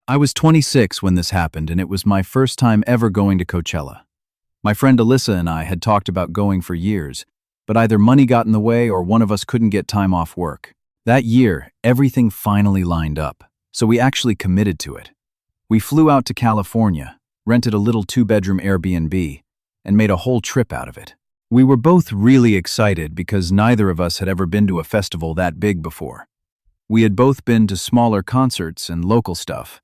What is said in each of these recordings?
I was 26 when this happened, and it was my first time ever going to Coachella. My friend Alyssa and I had talked about going for years, but either money got in the way or one of us couldn't get time off work. That year, everything finally lined up, so we actually committed to it. We flew out to California, rented a little 2-bedroom Airbnb, and made a whole trip out of it. We were both really excited because neither of us had ever been to a festival that big before. We had both been to smaller concerts and local stuff,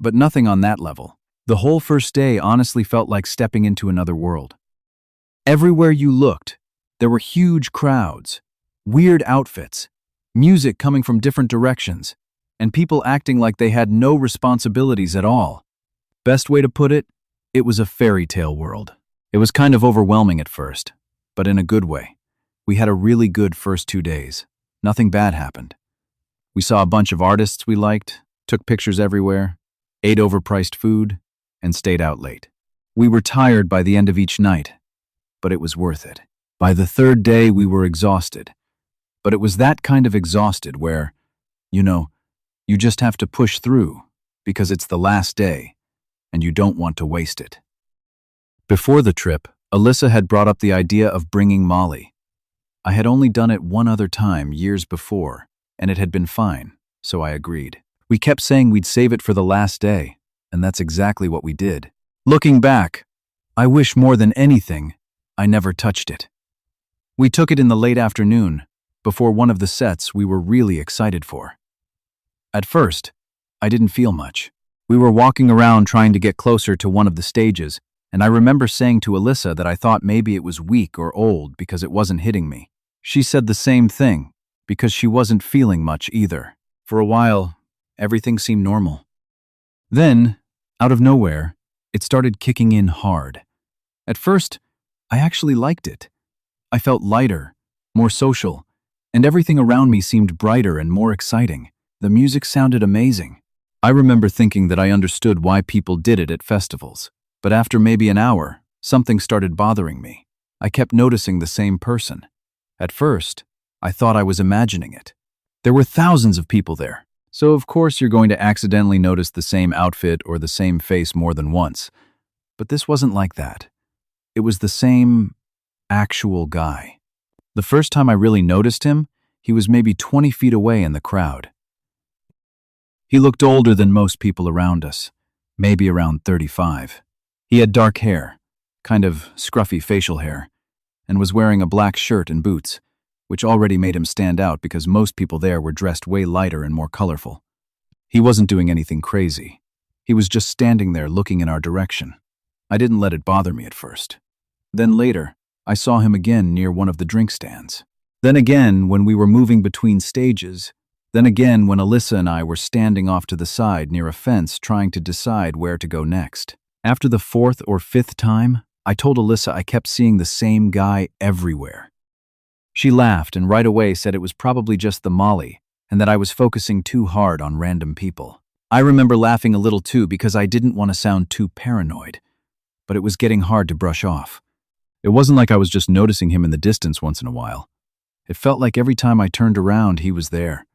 but nothing on that level. The whole first day honestly felt like stepping into another world. Everywhere you looked, there were huge crowds, weird outfits, music coming from different directions, and people acting like they had no responsibilities at all. Best way to put it, it was a fairy tale world. It was kind of overwhelming at first, but in a good way. We had a really good first 2 days. Nothing bad happened. We saw a bunch of artists we liked, took pictures everywhere, ate overpriced food, and stayed out late. We were tired by the end of each night, but it was worth it. By the third day, we were exhausted. But it was that kind of exhausted where, you just have to push through because it's the last day and you don't want to waste it. Before the trip, Alyssa had brought up the idea of bringing Molly. I had only done it one other time years before, and it had been fine, so I agreed. We kept saying we'd save it for the last day, and that's exactly what we did. Looking back, I wish more than anything I never touched it. We took it in the late afternoon, before one of the sets we were really excited for. At first, I didn't feel much. We were walking around trying to get closer to one of the stages, and I remember saying to Alyssa that I thought maybe it was weak or old because it wasn't hitting me. She said the same thing, because she wasn't feeling much either. For a while, everything seemed normal. Then, out of nowhere, it started kicking in hard. At first, I actually liked it. I felt lighter, more social, and everything around me seemed brighter and more exciting. The music sounded amazing. I remember thinking that I understood why people did it at festivals. But after maybe an hour, something started bothering me. I kept noticing the same person. At first, I thought I was imagining it. There were thousands of people there. So of course you're going to accidentally notice the same outfit or the same face more than once. But this wasn't like that. It was the same actual guy. The first time I really noticed him, he was maybe 20 feet away in the crowd. He looked older than most people around us, maybe around 35. He had dark hair, kind of scruffy facial hair, and was wearing a black shirt and boots, which already made him stand out because most people there were dressed way lighter and more colorful. He wasn't doing anything crazy. He was just standing there looking in our direction. I didn't let it bother me at first. Then later, I saw him again near one of the drink stands. Then again when we were moving between stages. Then again when Alyssa and I were standing off to the side near a fence trying to decide where to go next. After the 4th or 5th time, I told Alyssa I kept seeing the same guy everywhere. She laughed and right away said it was probably just the Molly and that I was focusing too hard on random people. I remember laughing a little too because I didn't want to sound too paranoid, but it was getting hard to brush off. It wasn't like I was just noticing him in the distance once in a while. It felt like every time I turned around, he was there.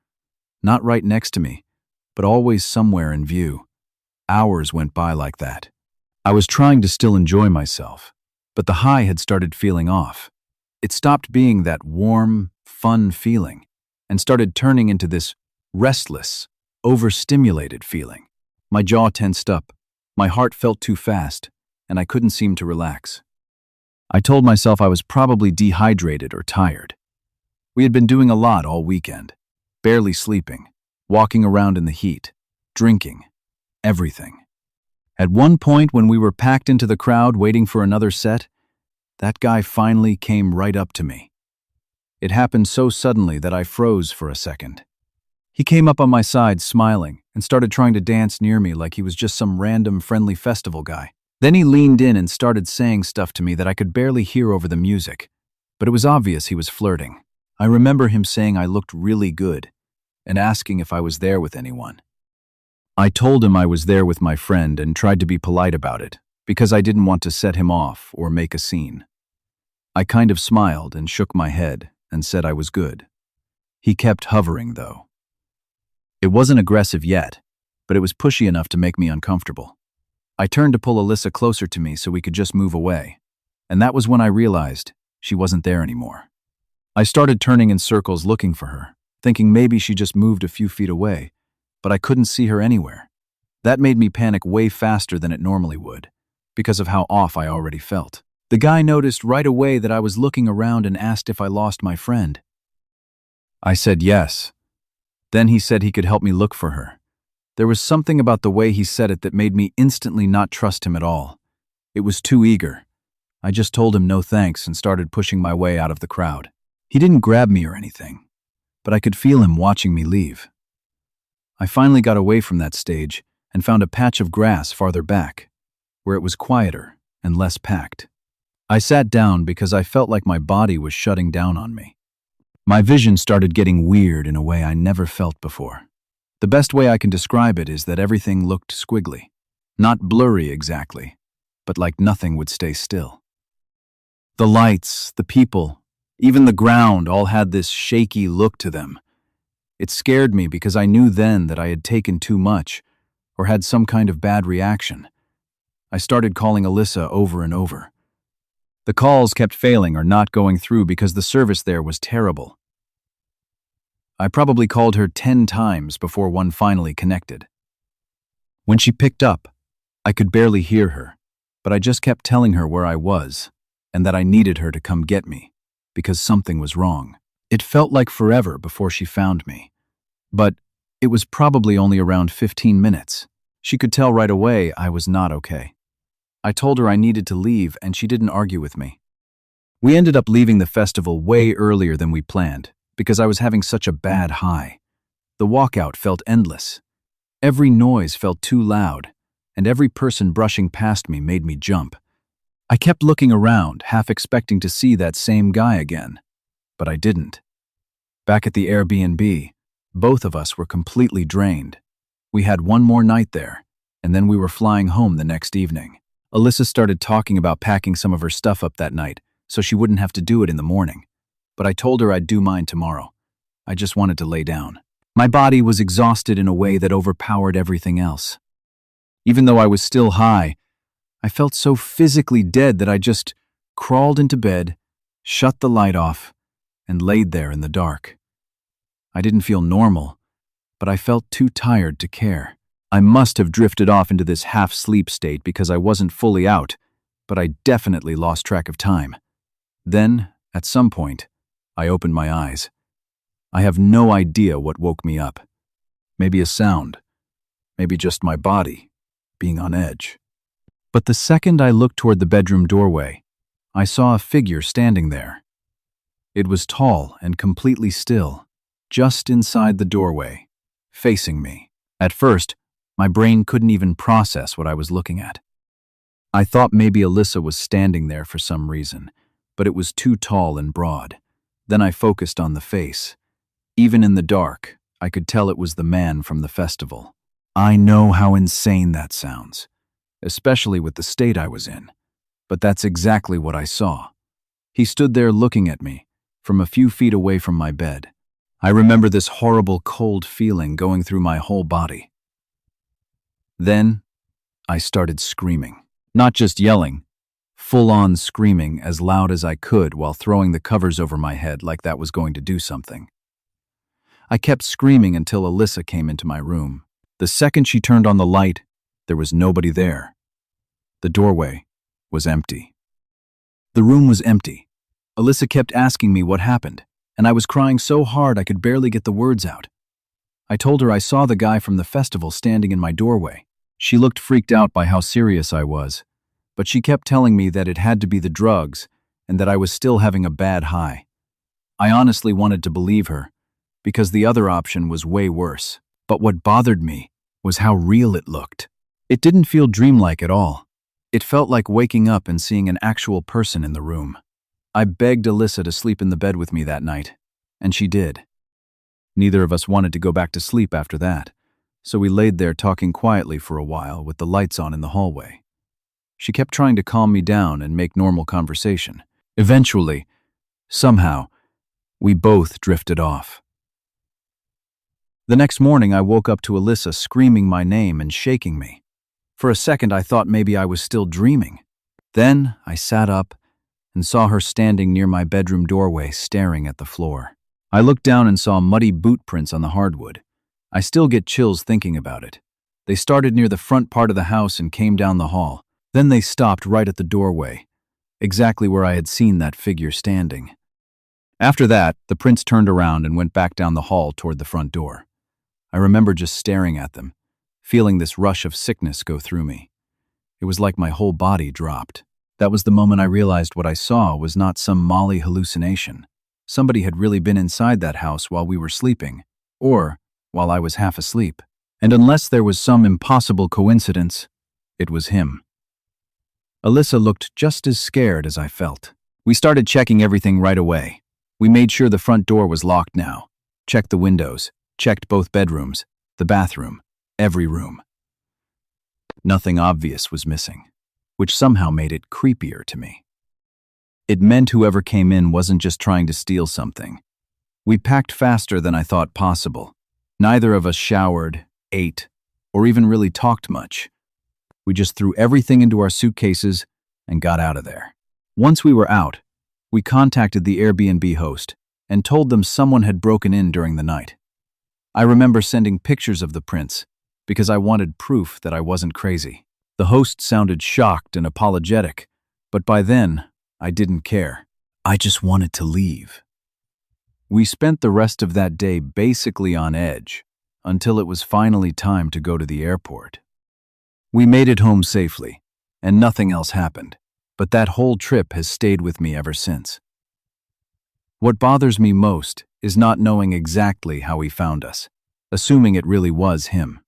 Not right next to me, but always somewhere in view. Hours went by like that. I was trying to still enjoy myself, but the high had started feeling off. It stopped being that warm, fun feeling and started turning into this restless, overstimulated feeling. My jaw tensed up, my heart felt too fast, and I couldn't seem to relax. I told myself I was probably dehydrated or tired. We had been doing a lot all weekend, barely sleeping, walking around in the heat, drinking, everything. At one point when we were packed into the crowd waiting for another set, that guy finally came right up to me. It happened so suddenly that I froze for a second. He came up on my side smiling and started trying to dance near me like he was just some random friendly festival guy. Then he leaned in and started saying stuff to me that I could barely hear over the music, but it was obvious he was flirting. I remember him saying I looked really good and asking if I was there with anyone. I told him I was there with my friend and tried to be polite about it because I didn't want to set him off or make a scene. I kind of smiled and shook my head and said I was good. He kept hovering, though. It wasn't aggressive yet, but it was pushy enough to make me uncomfortable. I turned to pull Alyssa closer to me so we could just move away, and that was when I realized she wasn't there anymore. I started turning in circles looking for her, thinking maybe she just moved a few feet away, but I couldn't see her anywhere. That made me panic way faster than it normally would, because of how off I already felt. The guy noticed right away that I was looking around and asked if I lost my friend. I said yes. Then he said he could help me look for her. There was something about the way he said it that made me instantly not trust him at all. It was too eager. I just told him no thanks and started pushing my way out of the crowd. He didn't grab me or anything, but I could feel him watching me leave. I finally got away from that stage and found a patch of grass farther back, where it was quieter and less packed. I sat down because I felt like my body was shutting down on me. My vision started getting weird in a way I never felt before. The best way I can describe it is that everything looked squiggly. Not blurry exactly, but like nothing would stay still. The lights, the people, even the ground all had this shaky look to them. It scared me because I knew then that I had taken too much or had some kind of bad reaction. I started calling Alyssa over and over. The calls kept failing or not going through because the service there was terrible. I probably called her 10 times before one finally connected. When she picked up, I could barely hear her, but I just kept telling her where I was and that I needed her to come get me because something was wrong. It felt like forever before she found me, but it was probably only around 15 minutes. She could tell right away I was not okay. I told her I needed to leave and she didn't argue with me. We ended up leaving the festival way earlier than we planned because I was having such a bad high. The walkout felt endless. Every noise felt too loud, and every person brushing past me made me jump. I kept looking around, half expecting to see that same guy again, but I didn't. Back at the Airbnb, both of us were completely drained. We had one more night there, and then we were flying home the next evening. Alyssa started talking about packing some of her stuff up that night so she wouldn't have to do it in the morning. But I told her I'd do mine tomorrow. I just wanted to lay down. My body was exhausted in a way that overpowered everything else. Even though I was still high, I felt so physically dead that I just crawled into bed, shut the light off, and laid there in the dark. I didn't feel normal, but I felt too tired to care. I must have drifted off into this half-sleep state because I wasn't fully out, but I definitely lost track of time. Then, at some point, I opened my eyes. I have no idea what woke me up. Maybe a sound. Maybe just my body being on edge. But the second I looked toward the bedroom doorway, I saw a figure standing there. It was tall and completely still, just inside the doorway, facing me. At first, my brain couldn't even process what I was looking at. I thought maybe Alyssa was standing there for some reason, but it was too tall and broad. Then I focused on the face. Even in the dark, I could tell it was the man from the festival. I know how insane that sounds, especially with the state I was in, but that's exactly what I saw. He stood there looking at me, from a few feet away from my bed. I remember this horrible cold feeling going through my whole body. Then, I started screaming. Not just yelling, full-on screaming as loud as I could while throwing the covers over my head like that was going to do something. I kept screaming until Alyssa came into my room. The second she turned on the light, there was nobody there. The doorway was empty. The room was empty. Alyssa kept asking me what happened, and I was crying so hard I could barely get the words out. I told her I saw the guy from the festival standing in my doorway. She looked freaked out by how serious I was, but she kept telling me that it had to be the drugs and that I was still having a bad high. I honestly wanted to believe her, because the other option was way worse. But what bothered me was how real it looked. It didn't feel dreamlike at all. It felt like waking up and seeing an actual person in the room. I begged Alyssa to sleep in the bed with me that night, and she did. Neither of us wanted to go back to sleep after that, so we laid there talking quietly for a while with the lights on in the hallway. She kept trying to calm me down and make normal conversation. Eventually, somehow, we both drifted off. The next morning, I woke up to Alyssa screaming my name and shaking me. For a second, I thought maybe I was still dreaming. Then I sat up and saw her standing near my bedroom doorway, staring at the floor. I looked down and saw muddy boot prints on the hardwood. I still get chills thinking about it. They started near the front part of the house and came down the hall. Then they stopped right at the doorway, exactly where I had seen that figure standing. After that, the prints turned around and went back down the hall toward the front door. I remember just staring at them, feeling this rush of sickness go through me. It was like my whole body dropped. That was the moment I realized what I saw was not some Molly hallucination. Somebody had really been inside that house while we were sleeping, or while I was half asleep. And unless there was some impossible coincidence, it was him. Alyssa looked just as scared as I felt. We started checking everything right away. We made sure the front door was locked now, checked the windows, checked both bedrooms, the bathroom, every room. Nothing obvious was missing, which somehow made it creepier to me. It meant whoever came in wasn't just trying to steal something. We packed faster than I thought possible. Neither of us showered, ate, or even really talked much. We just threw everything into our suitcases and got out of there. Once we were out, we contacted the Airbnb host and told them someone had broken in during the night. I remember sending pictures of the prints because I wanted proof that I wasn't crazy. The host sounded shocked and apologetic, but by then, I didn't care. I just wanted to leave. We spent the rest of that day basically on edge until it was finally time to go to the airport. We made it home safely, and nothing else happened, but that whole trip has stayed with me ever since. What bothers me most is not knowing exactly how he found us, assuming it really was him.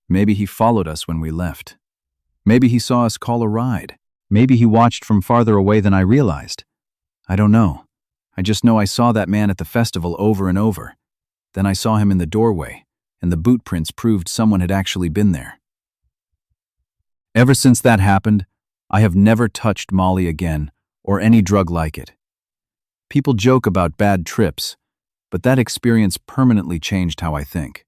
Maybe he followed us when we left. Maybe he saw us call a ride. Maybe he watched from farther away than I realized. I don't know. I just know I saw that man at the festival over and over. Then I saw him in the doorway, and the boot prints proved someone had actually been there. Ever since that happened, I have never touched Molly again, or any drug like it. People joke about bad trips, but that experience permanently changed how I think.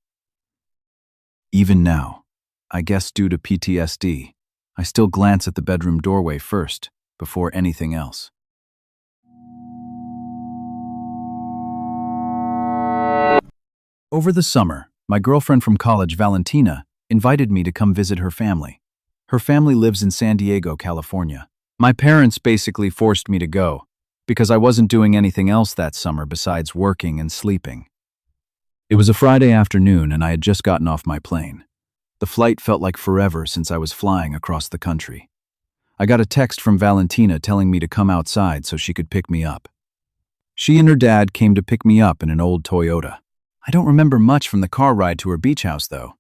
Even now, I guess due to PTSD, I still glance at the bedroom doorway first, before anything else. Over the summer, my girlfriend from college, Valentina, invited me to come visit her family. Her family lives in San Diego, California. My parents basically forced me to go, because I wasn't doing anything else that summer besides working and sleeping. It was a Friday afternoon and I had just gotten off my plane. The flight felt like forever since I was flying across the country. I got a text from Valentina telling me to come outside so she could pick me up. She and her dad came to pick me up in an old Toyota. I don't remember much from the car ride to her beach house, though.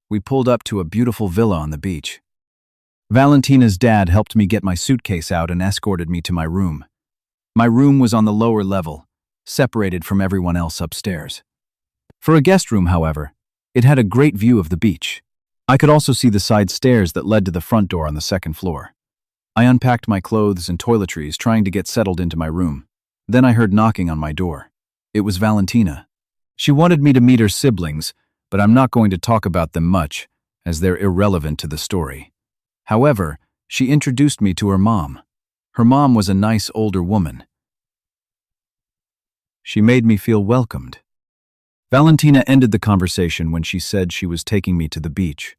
We pulled up to a beautiful villa on the beach. Valentina's dad helped me get my suitcase out and escorted me to my room. My room was on the lower level, separated from everyone else upstairs. For a guest room, however, it had a great view of the beach. I could also see the side stairs that led to the front door on the second floor. I unpacked my clothes and toiletries, trying to get settled into my room. Then I heard knocking on my door. It was Valentina. She wanted me to meet her siblings, but I'm not going to talk about them much, as they're irrelevant to the story. However, she introduced me to her mom. Her mom was a nice older woman. She made me feel welcomed. Valentina ended the conversation when she said she was taking me to the beach.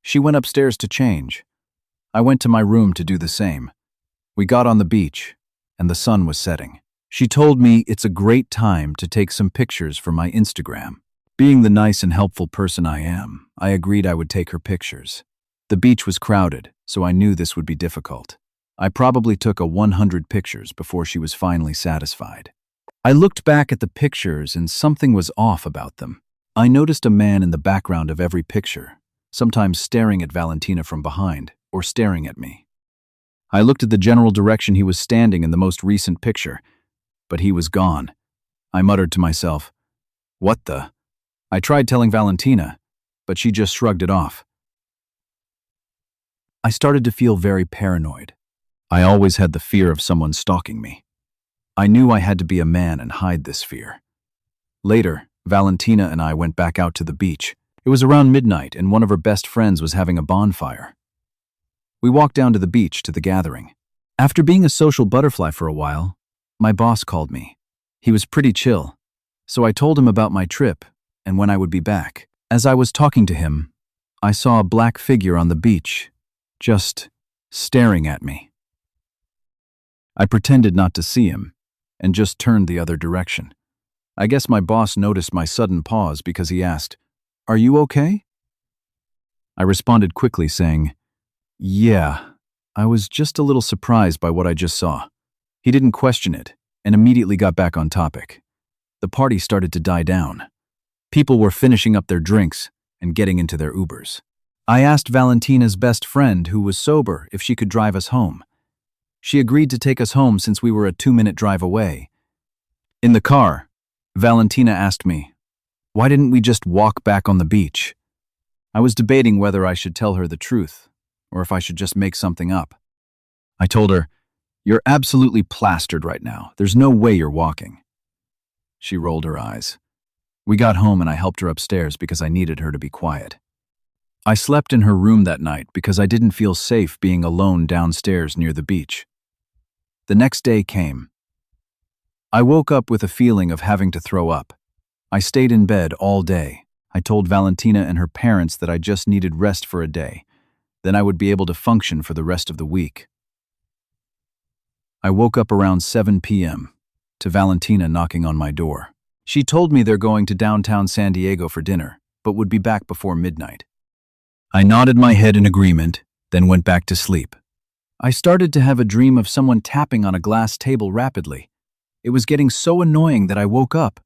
She went upstairs to change. I went to my room to do the same. We got on the beach, and the sun was setting. She told me it's a great time to take some pictures for my Instagram. Being the nice and helpful person I am, I agreed I would take her pictures. The beach was crowded, so I knew this would be difficult. I probably took 100 pictures before she was finally satisfied. I looked back at the pictures and something was off about them. I noticed a man in the background of every picture, sometimes staring at Valentina from behind or staring at me. I looked at the general direction he was standing in the most recent picture, but he was gone. I muttered to myself, "What the?" I tried telling Valentina, but she just shrugged it off. I started to feel very paranoid. I always had the fear of someone stalking me. I knew I had to be a man and hide this fear. Later, Valentina and I went back out to the beach. It was around midnight, and one of her best friends was having a bonfire. We walked down to the beach to the gathering. After being a social butterfly for a while, my boss called me. He was pretty chill, so I told him about my trip and when I would be back. As I was talking to him, I saw a black figure on the beach, just staring at me. I pretended not to see him and just turned the other direction. I guess my boss noticed my sudden pause because he asked, "Are you okay?" I responded quickly saying, "Yeah, I was just a little surprised by what I just saw." He didn't question it and immediately got back on topic. The party started to die down. People were finishing up their drinks and getting into their Ubers. I asked Valentina's best friend, who was sober, if she could drive us home. She agreed to take us home since we were a 2-minute drive away. In the car, Valentina asked me, "Why didn't we just walk back on the beach?" I was debating whether I should tell her the truth or if I should just make something up. I told her, "You're absolutely plastered right now. There's no way you're walking." She rolled her eyes. We got home and I helped her upstairs because I needed her to be quiet. I slept in her room that night because I didn't feel safe being alone downstairs near the beach. The next day came. I woke up with a feeling of having to throw up. I stayed in bed all day. I told Valentina and her parents that I just needed rest for a day. Then I would be able to function for the rest of the week. I woke up around 7 p.m. to Valentina knocking on my door. She told me they're going to downtown San Diego for dinner, but would be back before midnight. I nodded my head in agreement, then went back to sleep. I started to have a dream of someone tapping on a glass table rapidly. It was getting so annoying that I woke up.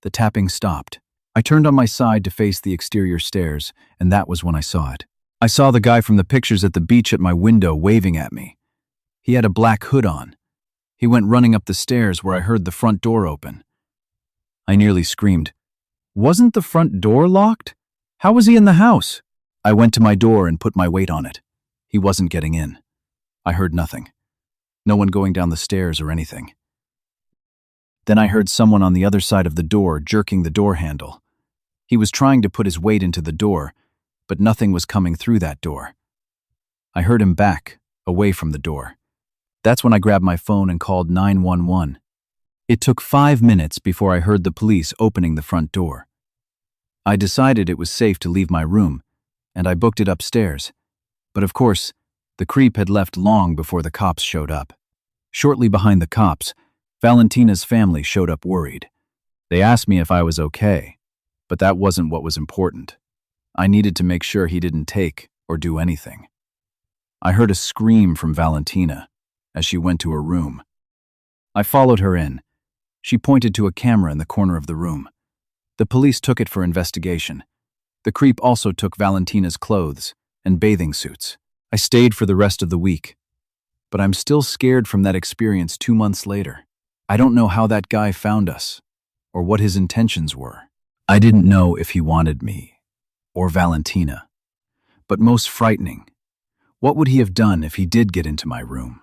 The tapping stopped. I turned on my side to face the exterior stairs, and that was when I saw it. I saw the guy from the pictures at the beach at my window waving at me. He had a black hood on. He went running up the stairs where I heard the front door open. I nearly screamed. "Wasn't the front door locked? How was he in the house?" I went to my door and put my weight on it. He wasn't getting in. I heard nothing. No one going down the stairs or anything. Then I heard someone on the other side of the door jerking the door handle. He was trying to put his weight into the door, but nothing was coming through that door. I heard him back, away from the door. That's when I grabbed my phone and called 911. It took 5 minutes before I heard the police opening the front door. I decided it was safe to leave my room, and I booked it upstairs. But of course, the creep had left long before the cops showed up. Shortly behind the cops, Valentina's family showed up worried. They asked me if I was okay, but that wasn't what was important. I needed to make sure he didn't take or do anything. I heard a scream from Valentina as she went to her room. I followed her in. She pointed to a camera in the corner of the room. The police took it for investigation. The creep also took Valentina's clothes and bathing suits. I stayed for the rest of the week, but I'm still scared from that experience 2 months later. I don't know how that guy found us or what his intentions were. I didn't know if he wanted me or Valentina. But most frightening, what would he have done if he did get into my room?